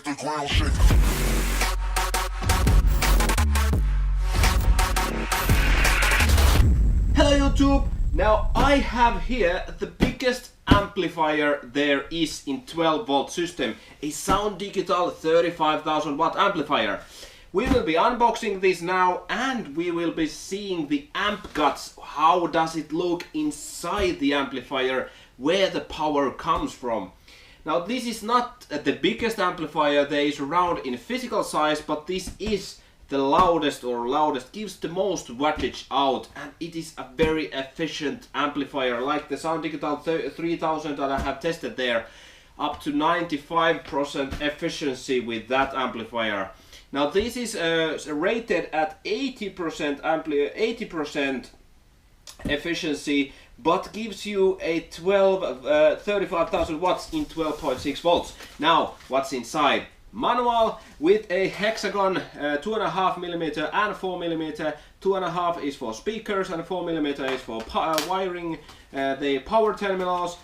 the ground shake. Hello YouTube! Now I have here the biggest amplifier there is in 12 volt system, a Sound Digital 35,000 watt amplifier. We will be unboxing this now and we will be seeing the amp guts, how does it look inside the amplifier, where the power comes from. Now this is not the biggest amplifier there is around in physical size, but this is the loudest gives the most wattage out, and it is a very efficient amplifier like the Sound Digital 3000 that I have tested there, up to 95% efficiency with that amplifier. Now this is rated at 80% efficiency, but gives you a 35,000 watts in 12.6 volts. Now what's inside? Manual with a hexagon 2.5mm and 4mm. 2.5 is for speakers and 4mm is for wiring the power terminals.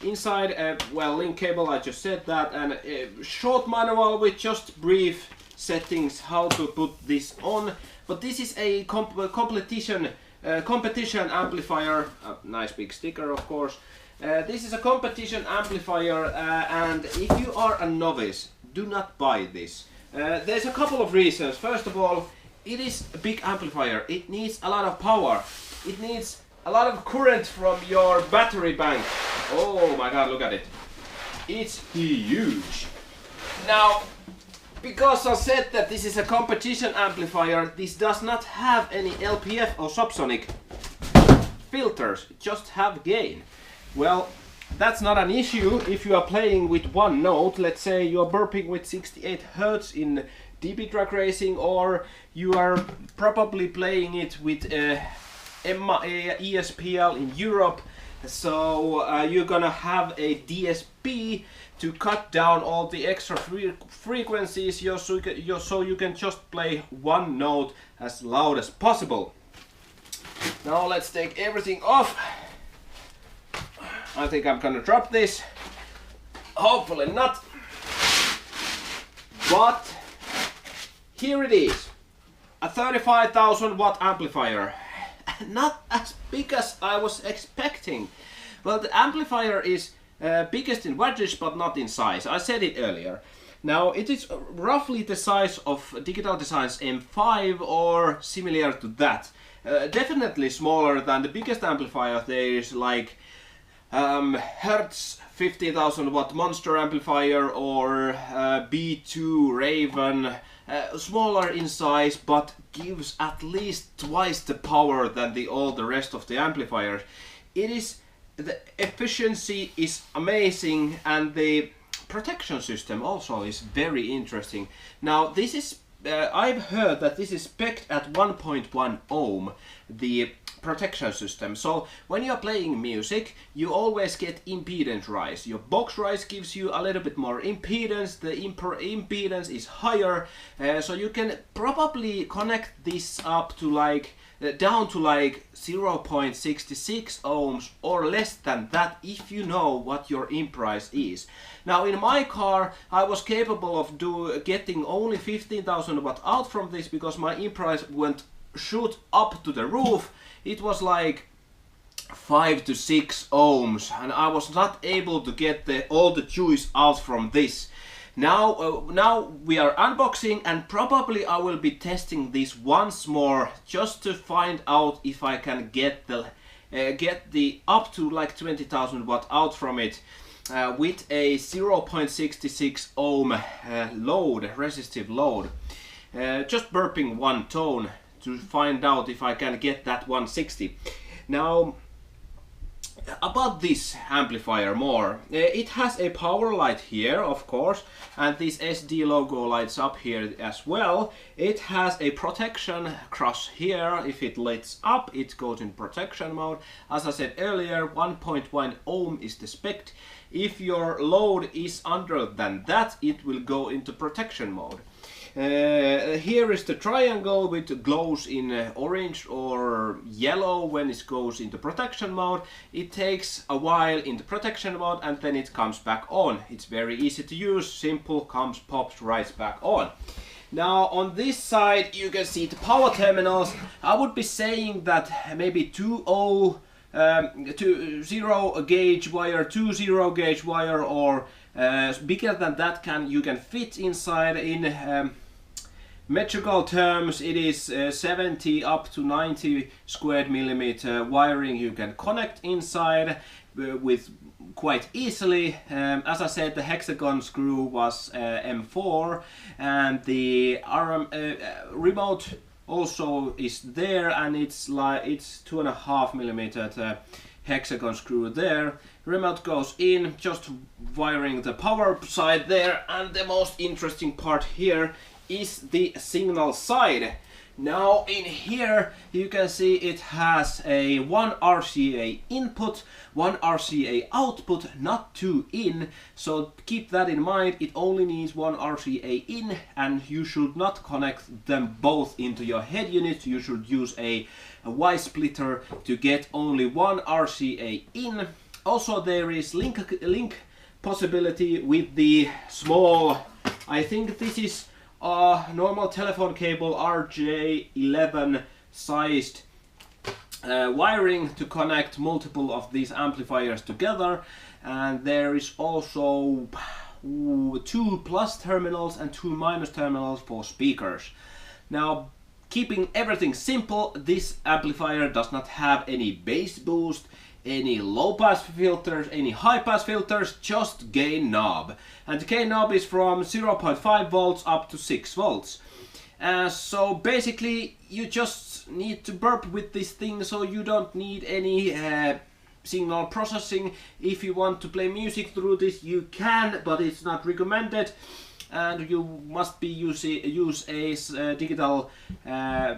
Inside, well, link cable, I just said that, and a short manual with just brief settings how to put this on. But this is a competition amplifier. Nice big sticker, of course. This is a competition amplifier, and if you are a novice, do not buy this. There's a couple of reasons. First of all, it is a big amplifier. It needs a lot of power. It needs a lot of current from your battery bank. Oh my god, look at it. It's huge. Now, because I said that this is a competition amplifier, this does not have any LPF or subsonic filters. It just have gain. Well, that's not an issue if you are playing with one note. Let's say you are burping with 68 Hz in DB drag racing, or you are probably playing it with ESPL in Europe. So you're gonna have a DSP to cut down all the extra frequencies so you can just play one note as loud as possible. Now let's take everything off. I think I'm gonna drop this. Hopefully not. But here it is. A 35,000 watt amplifier. Not as big as I was expecting. Well, the amplifier is biggest in wattage but not in size. I said it earlier. Now it is roughly the size of Digital Design's M5 or similar to that. Definitely smaller than the biggest amplifier. There is like Hertz 50,000 watt monster amplifier or B2 Raven, smaller in size but gives at least twice the power than all the rest of the amplifiers. The efficiency is amazing, and the protection system also is very interesting. Now this is I've heard that this is spec'd at 1.1 ohm, the protection system. So when you're playing music, you always get impedance rise. Your box rise gives you a little bit more impedance. The impedance is higher, so you can probably connect this up to like down to like 0.66 ohms or less than that if you know what your imp rise is. Now in my car I was capable of getting only 15,000 watt out from this because my imp rise went shoot up to the roof. It was like 5 to 6 ohms and I was not able to get all the juice out from this. Now we are unboxing, and probably I will be testing this once more just to find out if I can get the up to like 20,000 watt out from it with a 0.66 ohm load, resistive load. Just burping one tone to find out if I can get that 160. Now about this amplifier more. It has a power light here, of course, and this SD logo lights up here as well. It has a protection cross here. If it lights up, it goes in protection mode. As I said earlier, 1.1 ohm is the spec. If your load is under than that, it will go into protection mode. Here is the triangle which glows in orange or yellow when it goes into protection mode. It takes a while into protection mode and then it comes back on. It's very easy to use, simple, pops right back on. Now on this side you can see the power terminals. I would be saying that maybe 0 gauge wire, 20 gauge wire, or bigger than that you can fit inside. In metrical terms it is 70 up to 90 square millimeter wiring you can connect inside with quite easily. As I said, the hexagon screw was M4 and the remote also is there, and it's 2.5 millimeter hexagon screw there. Remote goes in, just wiring the power side there, and the most interesting part here is the signal side. Now in here you can see it has a 1 RCA input, 1 RCA output, not 2 in, so keep that in mind. It only needs 1 RCA in, and you should not connect them both into your head unit. You should use a Y splitter to get only 1 RCA in. Also there is link possibility with the small, I think this is normal telephone cable RJ11 sized wiring to connect multiple of these amplifiers together, and there is also 2 plus terminals and 2 minus terminals for speakers. Now, keeping everything simple, this amplifier does not have any bass boost, any low pass filters, any high pass filters, just gain knob. And the gain knob is from 0.5 volts up to 6 volts. So basically you just need to burp with this thing, so you don't need any signal processing. If you want to play music through this you can, but it's not recommended. And you must use a digital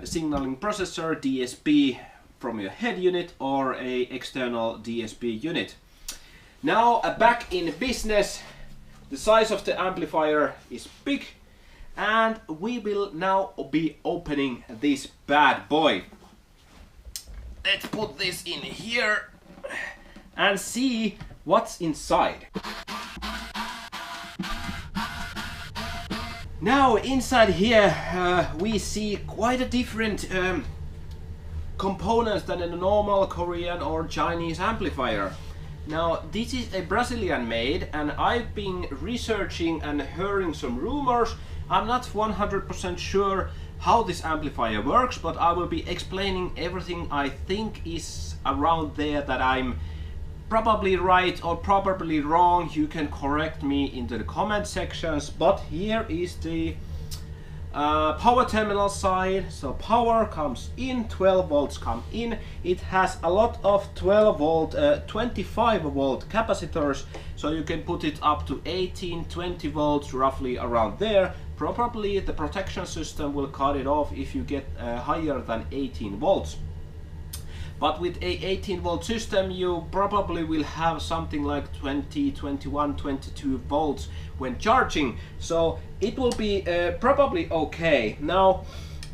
signaling processor, DSP, from your head unit or a external DSP unit. Now back in business. The size of the amplifier is big, and we will now be opening this bad boy. Let's put this in here and see what's inside. Now inside here we see quite a different components than in a normal Korean or Chinese amplifier. Now this is a Brazilian made, and I've been researching and hearing some rumors. I'm not 100% sure how this amplifier works, but I will be explaining everything I think is around there that I'm probably right or probably wrong. You can correct me into the comment sections, but here is the power terminal side. So power comes in, 12 volts come in. It has a lot of 12 volt, 25 volt capacitors, so you can put it up to 18, 20 volts, roughly around there. Probably the protection system will cut it off if you get higher than 18 volts. But with a 18 volt system you probably will have something like 20, 21, 22 volts when charging, so it will be probably okay. Now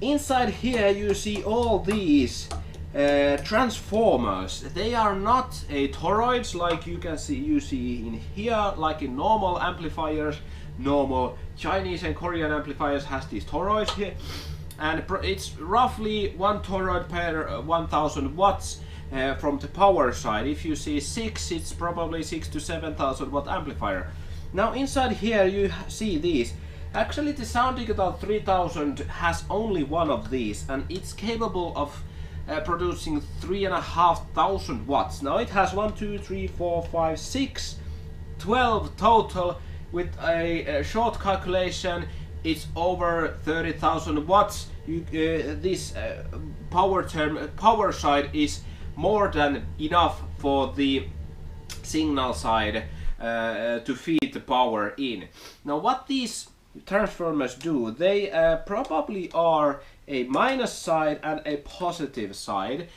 inside here you see all these transformers. They are not toroids like you see in here, like in normal amplifiers. Normal Chinese and Korean amplifiers has these toroids here, and it's roughly 1 toroid per 1000 watts from the power side. If you see 6, it's probably 6,000 to 7,000 watt amplifier. Now inside here you see these. Actually the Sound Digital 3000 has only one of these, and it's capable of producing 3,500 watts. Now it has 1, 2, 3, 4, 5, 6, 12 total. With a short calculation, it's over 30,000 watts. This power side is more than enough for the signal side to feed the power in. Now what these transformers do, they probably are a minus side and a positive side,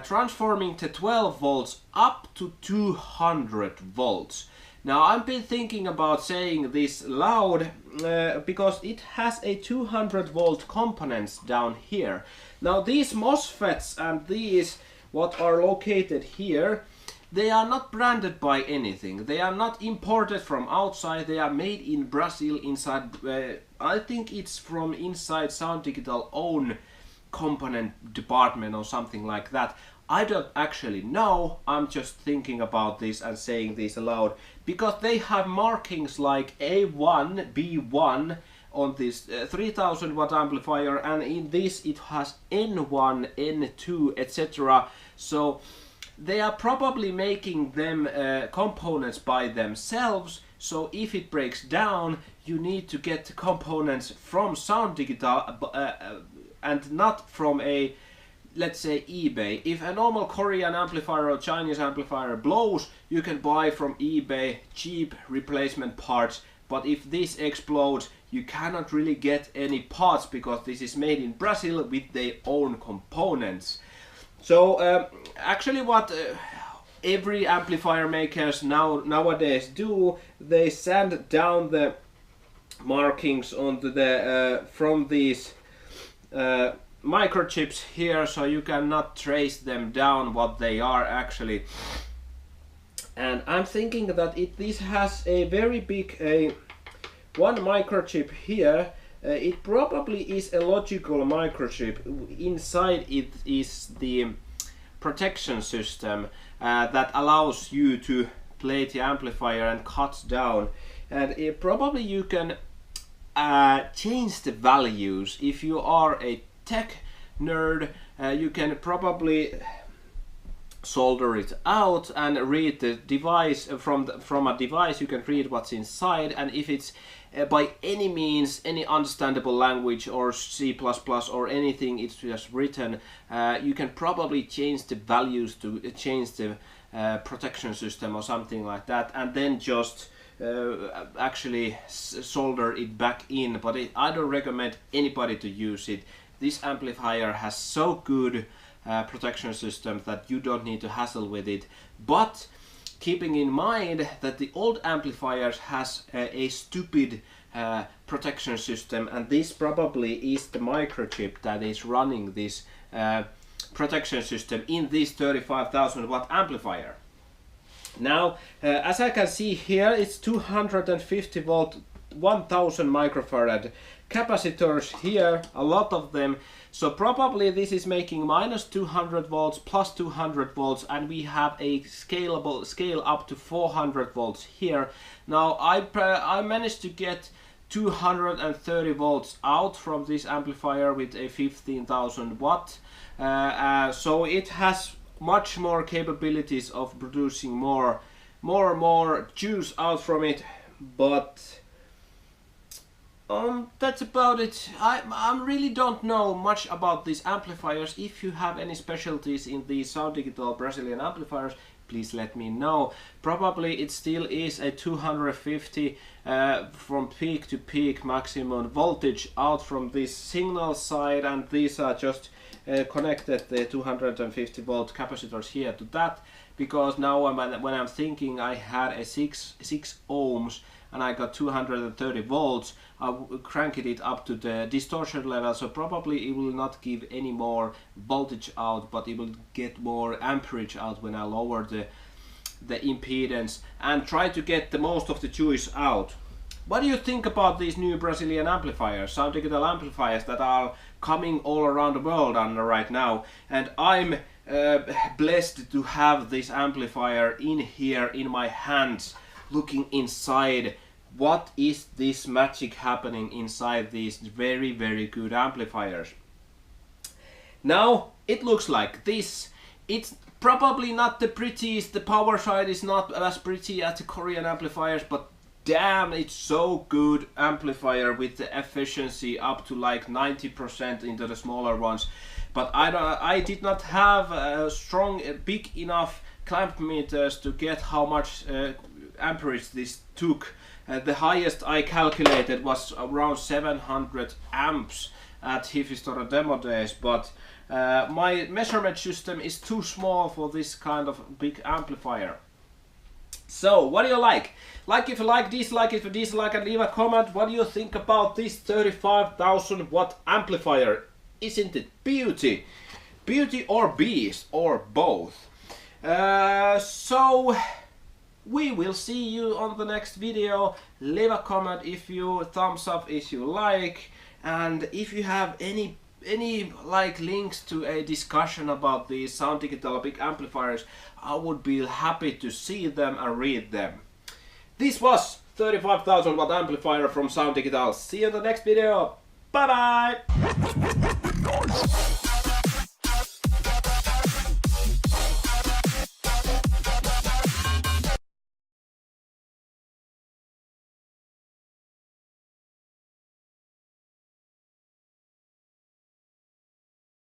transforming the 12 volts up to 200 volts. Now I've been thinking about saying this loud because it has a 200 volt components down here. Now these MOSFETs and these what are located here, they are not branded by anything. They are not imported from outside. They are made in Brazil inside, I think it's from inside Sound Digital own component department or something like that. I don't actually know, I'm just thinking about this and saying this aloud, because they have markings like A1, B1 on this 3000 watt amplifier, and in this it has N1, N2, etc. So they are probably making them components by themselves, so if it breaks down you need to get the components from Sound Digital and not from a, let's say, eBay. If a normal Korean amplifier or Chinese amplifier blows, you can buy from eBay cheap replacement parts, but if this explodes you cannot really get any parts because this is made in Brazil with their own components. So actually what every amplifier makers nowadays do, they sand down the markings onto the from these microchips here, so you cannot trace them down what they are actually. And I'm thinking that this has a very big one microchip here. It probably is a logical microchip. Inside it is the protection system that allows you to play the amplifier and cut down, and probably you can change the values. If you are a tech nerd, you can probably solder it out and read the device from a device. You can read what's inside, and if it's by any means any understandable language or C++ or anything it's just written, you can probably change the values to change the protection system or something like that, and then just actually solder it back in. But I don't recommend anybody to use it. This amplifier has so good protection system that you don't need to hassle with it. But keeping in mind that the old amplifiers has a stupid protection system, and this probably is the microchip that is running this protection system in this 35,000 watt amplifier. Now as I can see here, it's 250 volt 1000 microfarad capacitors here, a lot of them. So probably this is making minus 200 volts plus 200 volts, and we have a scalable scale up to 400 volts here. Now I managed to get 230 volts out from this amplifier with a 15,000 watt. So it has much more capabilities of producing more juice out from it, but that's about it. I really don't know much about these amplifiers. If you have any specialties in these Sound Digital Brazilian amplifiers, please let me know. Probably it still is a 250 from peak to peak maximum voltage out from this signal side, and these are just connected the 250 volt capacitors here to that, because now when I'm thinking I had a 6 ohms and I got 230 volts, I cranked it up to the distortion level, so probably it will not give any more voltage out, but it will get more amperage out when I lower the impedance and try to get the most of the juice out. What do you think about these new Brazilian amplifiers, Sound Digital amplifiers that are coming all around the world right now? And I'm blessed to have this amplifier in here in my hands, looking inside. What is this magic happening inside these very good amplifiers? Now it looks like this. It's probably not the prettiest, the power side is not as pretty as the Korean amplifiers, but damn, it's so good amplifier with the efficiency up to like 90% into the smaller ones. But I did not have strong, big enough clamp meters to get how much amperage this took. The highest I calculated was around 700 amps at Hifistore demo days, but my measurement system is too small for this kind of big amplifier. So, what do you like? Like if you like, dislike if you dislike, and leave a comment. What do you think about this 35,000 watt amplifier? Isn't it beauty? Beauty or beast, or both? So, we will see you on the next video. Leave a comment if you thumbs up if you like, and if you have any like links to a discussion about these Sound Digital big amplifiers, I would be happy to see them and read them. This was 35,000 watt amplifier from Sound Digital. See you in the next video. Bye bye.